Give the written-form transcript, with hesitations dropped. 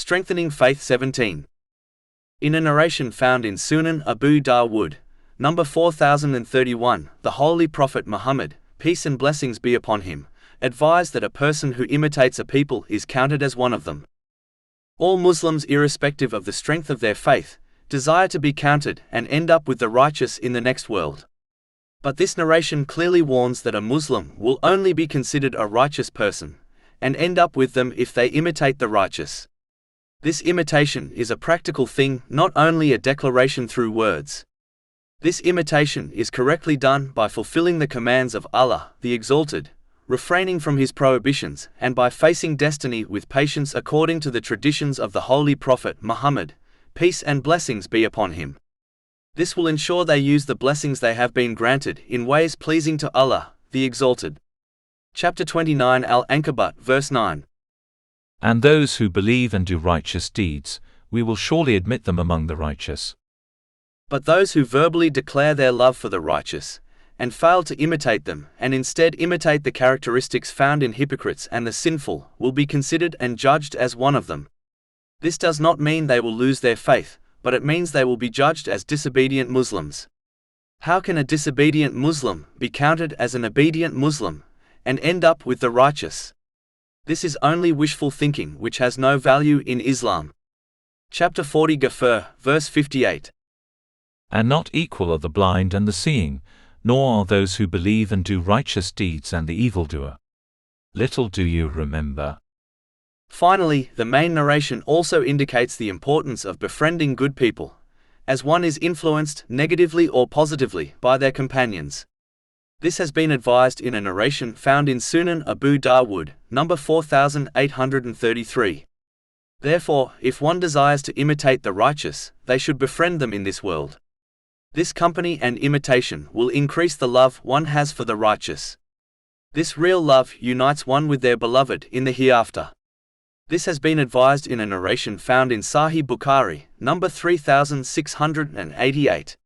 Strengthening Faith 17. In a narration found in Sunan Abu Dawood, number 4031, the Holy Prophet Muhammad, peace and blessings be upon him, advised that a person who imitates a people is counted as one of them. All Muslims, irrespective of the strength of their faith, desire to be counted and end up with the righteous in the next world. But this narration clearly warns that a Muslim will only be considered a righteous person, and end up with them if they imitate the righteous. This imitation is a practical thing, not only a declaration through words. This imitation is correctly done by fulfilling the commands of Allah, the Exalted, refraining from His prohibitions, and by facing destiny with patience according to the traditions of the Holy Prophet Muhammad, peace and blessings be upon him. This will ensure they use the blessings they have been granted in ways pleasing to Allah, the Exalted. Chapter 29 Al-Ankabut, verse 9. And those who believe and do righteous deeds, we will surely admit them among the righteous. But those who verbally declare their love for the righteous, and fail to imitate them, and instead imitate the characteristics found in hypocrites and the sinful, will be considered and judged as one of them. This does not mean they will lose their faith, but it means they will be judged as disobedient Muslims. How can a disobedient Muslim be counted as an obedient Muslim, and end up with the righteous? This is only wishful thinking which has no value in Islam. Chapter 40 Ghafir, verse 58. And not equal are the blind and the seeing, nor are those who believe and do righteous deeds and the evildoer. Little do you remember. Finally, the main narration also indicates the importance of befriending good people, as one is influenced, negatively or positively, by their companions. This has been advised in a narration found in Sunan Abu Dawood, number 4833. Therefore, if one desires to imitate the righteous, they should befriend them in this world. This company and imitation will increase the love one has for the righteous. This real love unites one with their beloved in the hereafter. This has been advised in a narration found in Sahih Bukhari, number 3688.